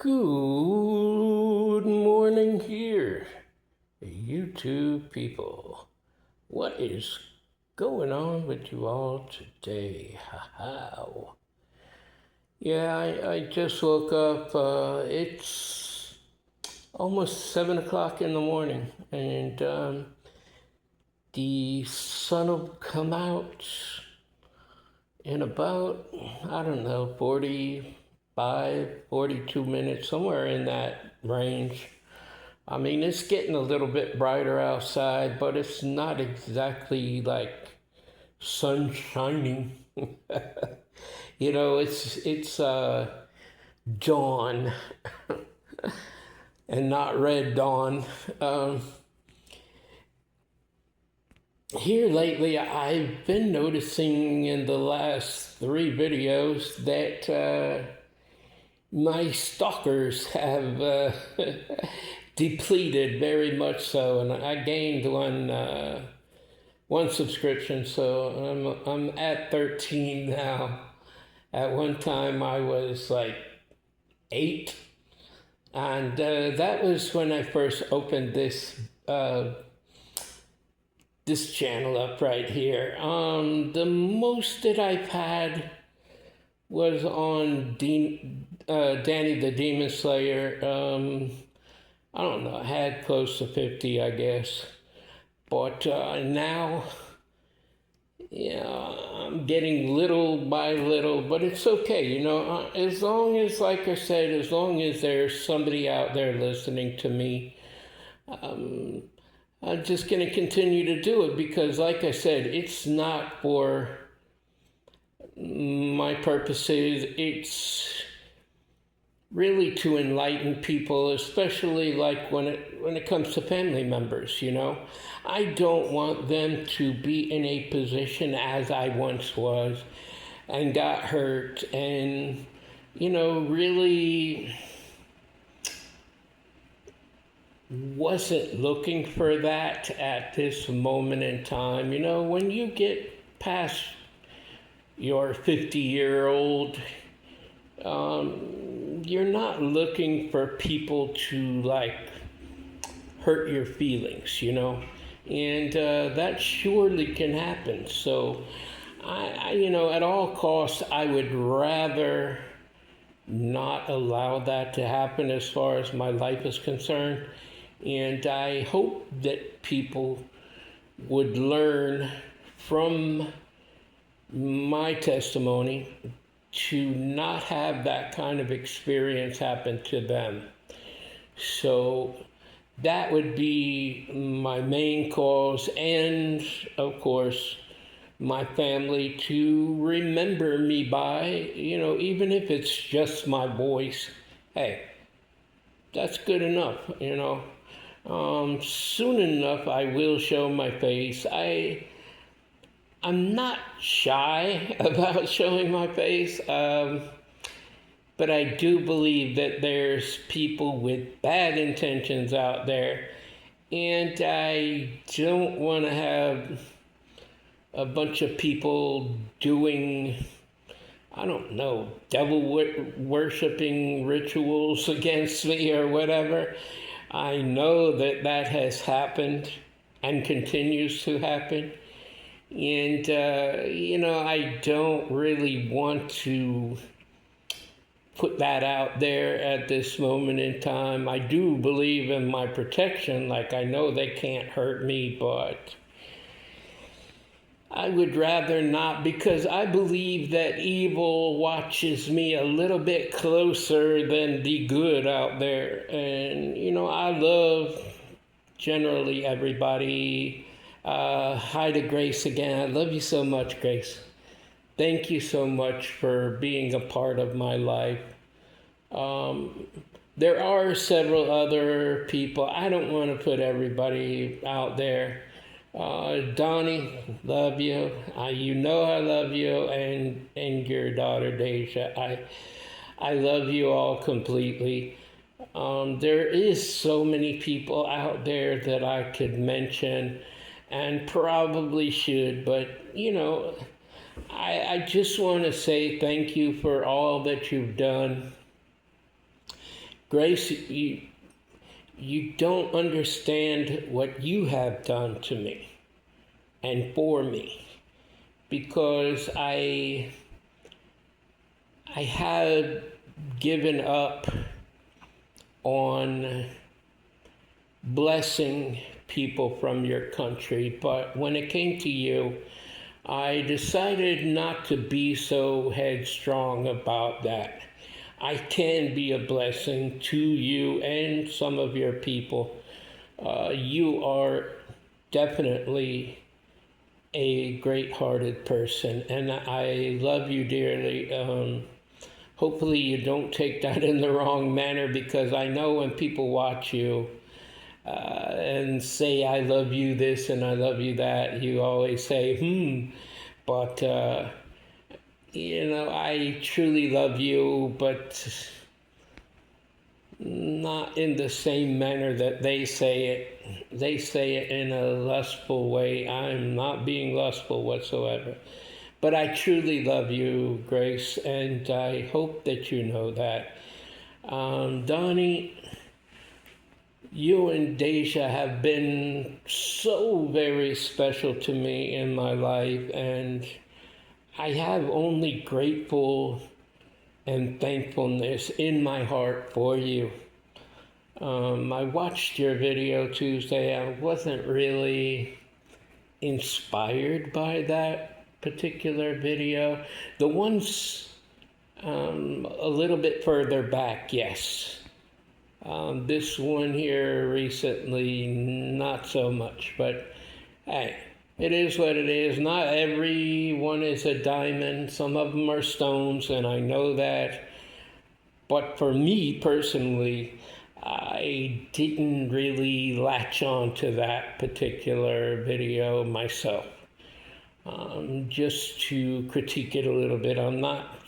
Good morning here, YouTube people. What is going on with you all today? How? Yeah, I just woke up. It's almost 7 o'clock in the morning, and the sun will come out in about, I don't know, 42 minutes, somewhere in that range. I mean, it's getting a little bit brighter outside, but it's not exactly like sun shining. It's dawn and not red dawn. Um, Here lately, I've been noticing in the last three videos that my stalkers have depleted very much so, and I gained one subscription, so I'm at 13 now. At one time, I was like 8, and that was when I first opened this channel up right here. The most that I've had was on Danny the Demon Slayer. I don't know, I had close to 50, I guess. But now, yeah, I'm getting little by little, but it's okay, as long as, like I said, as long as there's somebody out there listening to me, I'm just going to continue to do it because, like I said, it's not for my purposes. It's really to enlighten people, especially like when it comes to family members, I don't want them to be in a position as I once was and got hurt and, really wasn't looking for that at this moment in time. When you get past your 50-year-old, you're not looking for people to like hurt your feelings, and that surely can happen. So I at all costs, I would rather not allow that to happen as far as my life is concerned. And I hope that people would learn from my testimony to not have that kind of experience happen to them. So that would be my main cause, and of course, my family to remember me by, even if it's just my voice. Hey, that's good enough, Soon enough, I will show my face. I'm not shy about showing my face, but I do believe that there's people with bad intentions out there, and I don't want to have a bunch of people doing, I don't know, devil worshipping rituals against me or whatever. I know that has happened and continues to happen. And, I don't really want to put that out there at this moment in time. I do believe in my protection. Like, I know they can't hurt me, but I would rather not, because I believe that evil watches me a little bit closer than the good out there. And, I love generally everybody. Hi to Grace again. I love you so much, Grace. Thank you so much for being a part of my life. There are several other people. I don't want to put everybody out there. Donnie, love you. You know I love you, and your daughter Deja. I love you all completely. There is so many people out there that I could mention, and probably should, but I just want to say thank you for all that you've done. Grace, you don't understand what you have done to me and for me, because I had given up on blessing people from your country, but when it came to you, I decided not to be so headstrong about that. I can be a blessing to you and some of your people. You are definitely a great-hearted person, and I love you dearly. Hopefully you don't take that in the wrong manner, because I know when people watch you and say, I love you this and I love you that, you always say, but, I truly love you, but not in the same manner that they say it. They say it in a lustful way. I'm not being lustful whatsoever. But I truly love you, Grace, and I hope that you know that. Donnie, you and Deja have been so very special to me in my life, and I have only grateful and thankfulness in my heart for you. I watched your video Tuesday. I wasn't really inspired by that particular video. The ones a little bit further back, yes. This one here recently, not so much, but hey, it is what it is. Not everyone is a diamond. Some of them are stones, and I know that. But for me personally, I didn't really latch on to that particular video myself. Just to critique it a little bit. I'm not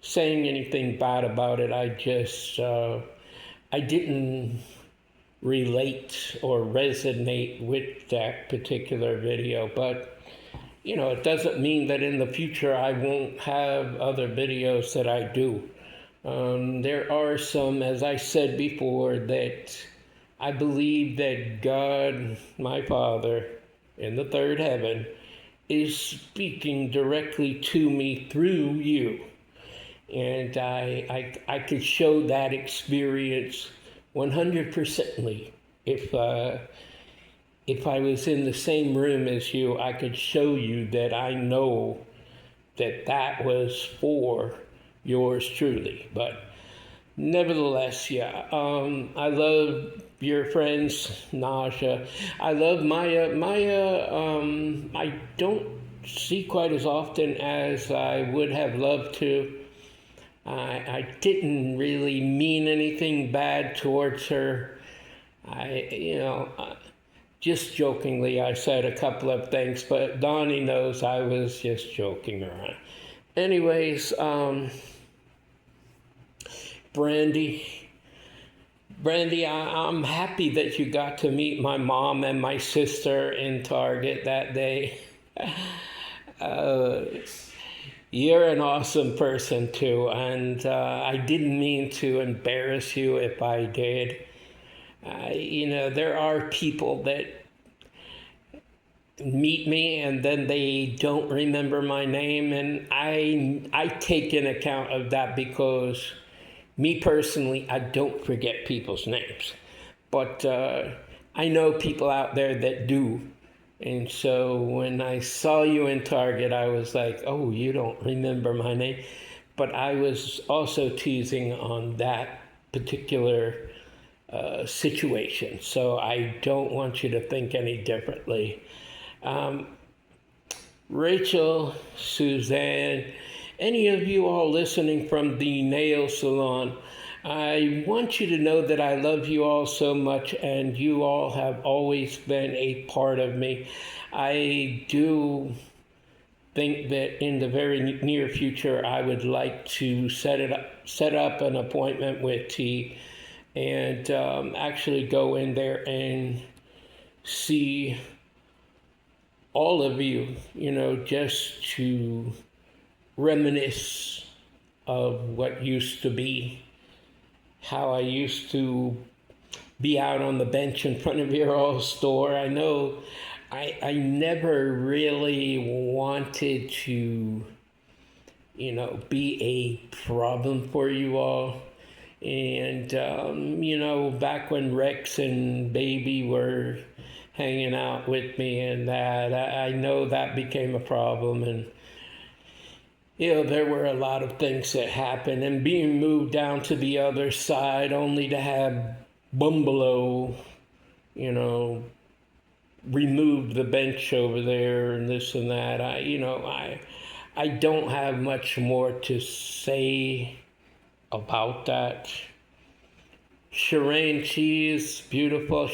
saying anything bad about it. I just, I didn't relate or resonate with that particular video. But, it doesn't mean that in the future I won't have other videos that I do. There are some, as I said before, that I believe that God, my Father, in the third heaven, is speaking directly to me through you. And I could show that experience 100%ly. If I was in the same room as you, I could show you that I know that was for yours truly. But nevertheless, yeah, I love your friends, Naja. I love Maya. I don't see quite as often as I would have loved to. I didn't really mean anything bad towards her. Just jokingly, I said a couple of things, but Donnie knows I was just joking around. Anyways, Brandy, I'm happy that you got to meet my mom and my sister in Target that day. You're an awesome person too, and I didn't mean to embarrass you if I did. There are people that meet me and then they don't remember my name, and I take in account of that, because me personally, I don't forget people's names. But I know people out there that do. And so when I saw you in Target, I was like, oh, you don't remember my name. But I was also teasing on that particular situation. So I don't want you to think any differently. Rachel, Suzanne, any of you all listening from the nail salon, I want you to know that I love you all so much, and you all have always been a part of me. I do think that in the very near future, I would like to set up an appointment with T, and actually go in there and see all of you, just to reminisce of what used to be. how I used to be out on the bench in front of your old store. I know I never really wanted to, be a problem for you all. And, back when Rex and Baby were hanging out with me and that, I know that became a problem. And, there were a lot of things that happened. And being moved down to the other side only to have Bumbelow, remove the bench over there and this and that. I don't have much more to say about that. Shireen, she is beautiful.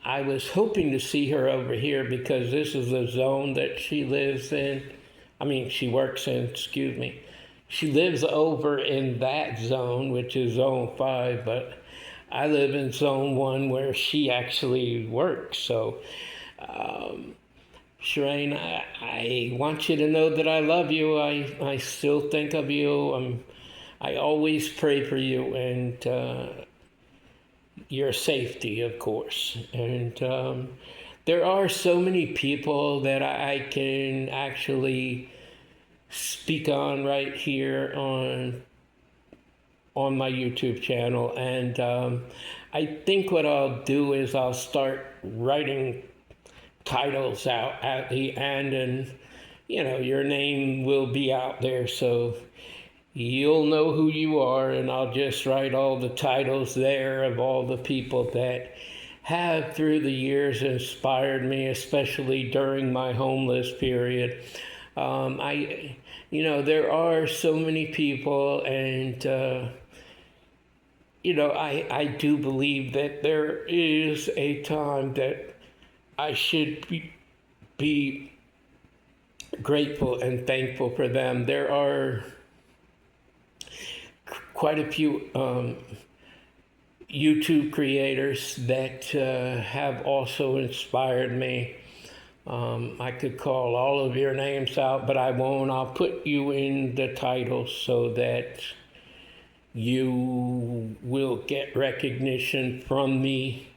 I was hoping to see her over here because this is the zone that she lives in. She works in, excuse me. She lives over in that zone, which is zone 5, but I live in zone 1 where she actually works. So, Shireen, I want you to know that I love you. I still think of you. I always pray for you and your safety, of course. And there are so many people that I can actually speak on right here on my YouTube channel. And I think what I'll do is I'll start writing titles out at the end, and your name will be out there, so you'll know who you are, and I'll just write all the titles there of all the people that have through the years inspired me, especially during my homeless period. There are so many people, and I do believe that there is a time that I should be grateful and thankful for them. There are quite a few YouTube creators that have also inspired me. I could call all of your names out, but I won't. I'll put you in the title so that you will get recognition from me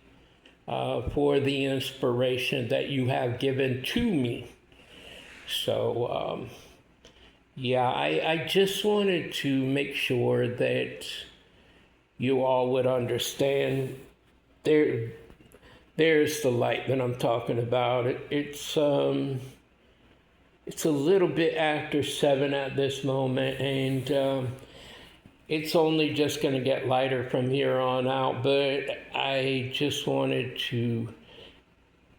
for the inspiration that you have given to me. So, I just wanted to make sure that you all would understand there's the light that I'm talking about. It's a little bit after 7 at this moment, and it's only just going to get lighter from here on out, but I just wanted to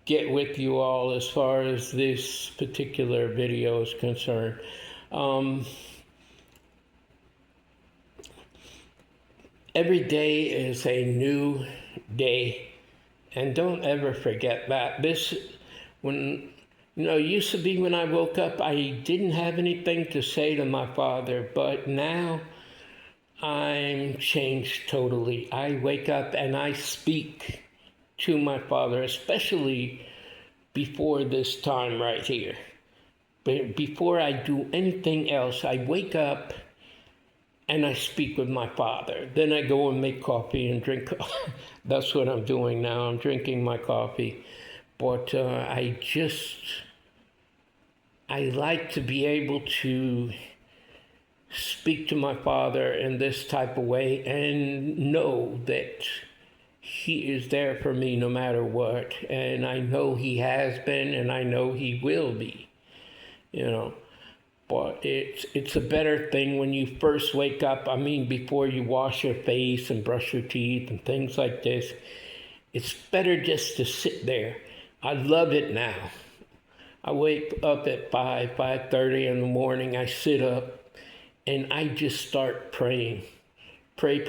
get with you all as far as this particular video is concerned. Every day is a new day, and don't ever forget that. Used to be when I woke up, I didn't have anything to say to my father, but now I'm changed totally. I wake up and I speak to my father, especially before this time right here. But before I do anything else, I wake up and I speak with my father. Then I go and make coffee and drink. That's what I'm doing now. I'm drinking my coffee. But I like to be able to speak to my father in this type of way and know that he is there for me no matter what. And I know he has been, and I know he will be, But it's a better thing when you first wake up. Before you wash your face and brush your teeth and things like this, it's better just to sit there. I love it now. I wake up at 5:30 in the morning. I sit up and I just start praying. Pray.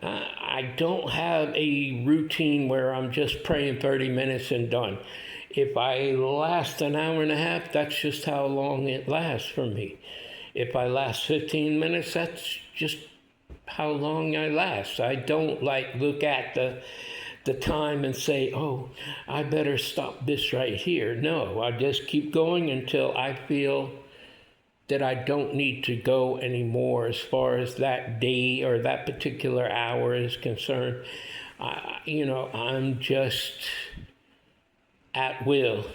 I don't have a routine where I'm just praying 30 minutes and done. If I last an hour and a half, that's just how long it lasts for me. If I last 15 minutes, that's just how long I last. I don't look at the time and say, oh, I better stop this right here. No, I just keep going until I feel that I don't need to go anymore as far as that day or that particular hour is concerned. I'm just at will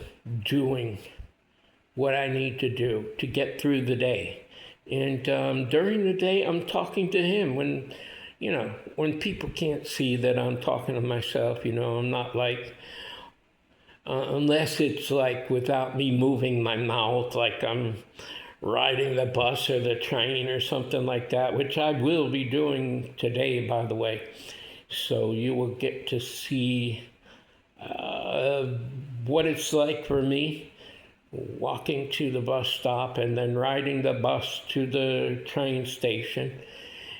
doing what I need to do to get through the day. And during the day, I'm talking to him when people can't see that I'm talking to myself. I'm not like, unless it's like without me moving my mouth, like I'm riding the bus or the train or something like that, which I will be doing today, by the way. So you will get to see what it's like for me walking to the bus stop and then riding the bus to the train station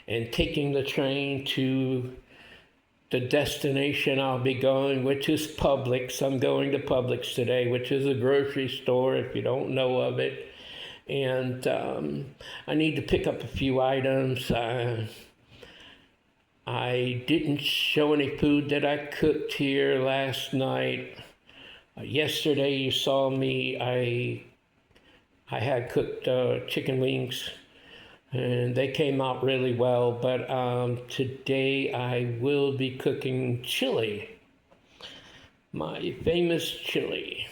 and taking the train to the destination I'll be going, which is Publix. I'm going to Publix today, which is a grocery store if you don't know of it. And I need to pick up a few items. I didn't show any food that I cooked here last night. Yesterday you saw me, I had cooked chicken wings, and they came out really well. But today I will be cooking chili, my famous chili.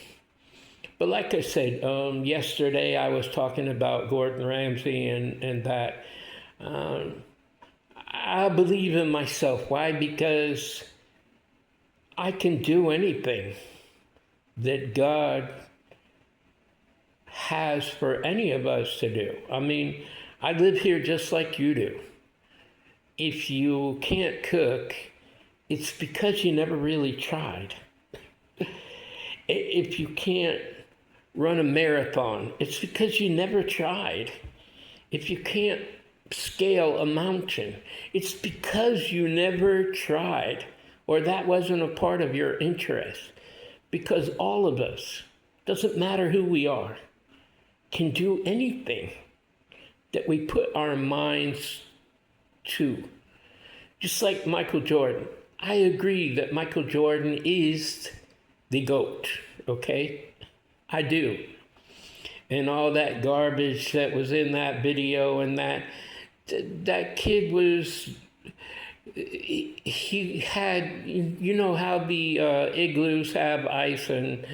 But like I said, yesterday I was talking about Gordon Ramsay and that. I believe in myself. Why? Because I can do anything that God has for any of us to do. I mean, I live here just like you do. If you can't cook, it's because you never really tried. If you can't run a marathon, it's because you never tried. If you can't scale a mountain, it's because you never tried, or that wasn't a part of your interest. Because all of us, doesn't matter who we are, can do anything that we put our minds to. Just like Michael Jordan. I agree that Michael Jordan is the GOAT, okay? I do. And all that garbage that was in that video and that kid was, he had, how the igloos have ice and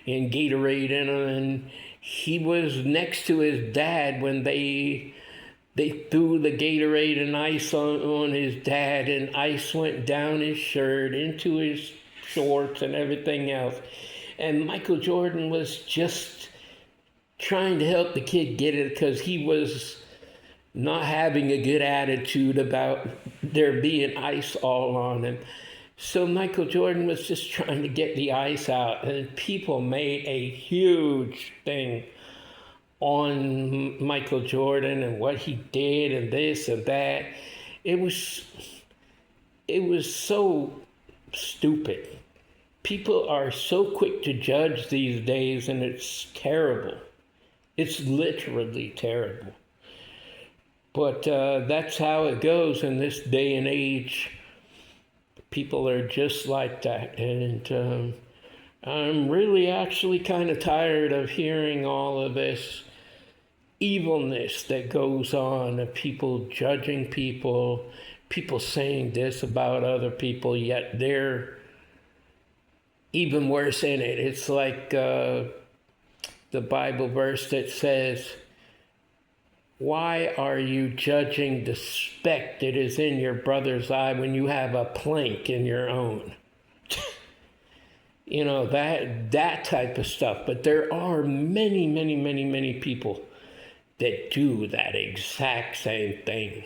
Gatorade in them, and he was next to his dad when they threw the Gatorade and ice on his dad, and ice went down his shirt, into his shorts and everything else. And Michael Jordan was just trying to help the kid get it because he was not having a good attitude about there being ice all on him. So Michael Jordan was just trying to get the ice out, and people made a huge thing on Michael Jordan and what he did and this and that. It was so stupid. People are so quick to judge these days, and it's terrible. It's literally terrible. But that's how it goes in this day and age. People are just like that. And I'm really actually kind of tired of hearing all of this evilness that goes on, of people judging people, people saying this about other people, yet they're even worse in it. It's like the Bible verse that says, "Why are you judging the speck that is in your brother's eye when you have a plank in your own?" that type of stuff. But there are many, many, many, many people that do that exact same thing.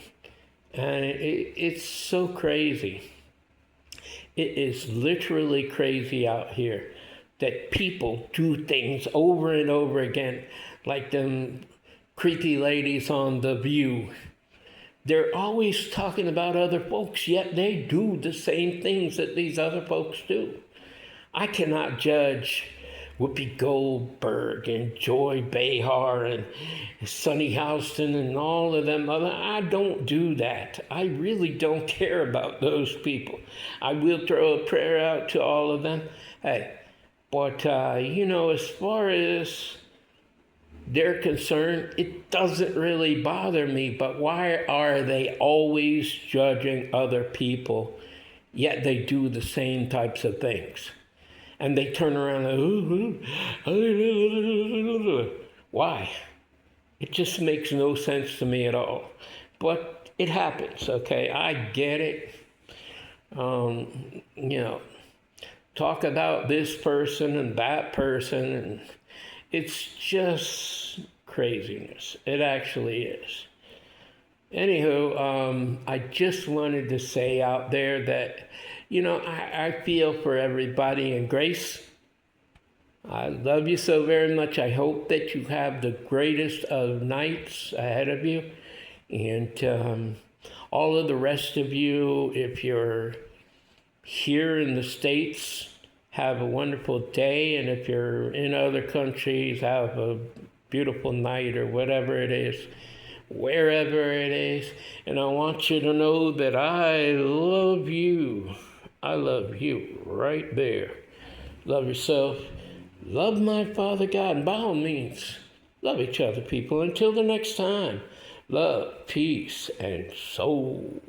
And it's so crazy. It is literally crazy out here that people do things over and over again, like them creepy ladies on The View. They're always talking about other folks, yet they do the same things that these other folks do. I cannot judge Whoopi Goldberg and Joy Behar and Sunny Houston and all of them other. I don't do that. I really don't care about those people. I will throw a prayer out to all of them. Hey, but as far as they're concerned, it doesn't really bother me. But why are they always judging other people, yet they do the same types of things? And they turn around and, why? It just makes no sense to me at all. But it happens, okay? I get it. You know, talk about this person and that person, and it's just craziness. It actually is. Anywho, I just wanted to say out there that, I feel for everybody. And Grace, I love you so very much. I hope that you have the greatest of nights ahead of you. And all of the rest of you, if you're here in the States, have a wonderful day. And if you're in other countries, have a beautiful night or whatever it is, wherever it is. And I want you to know that I love you. I love you right there. Love yourself. Love my Father God. And by all means, love each other, people. Until the next time, love, peace, and soul.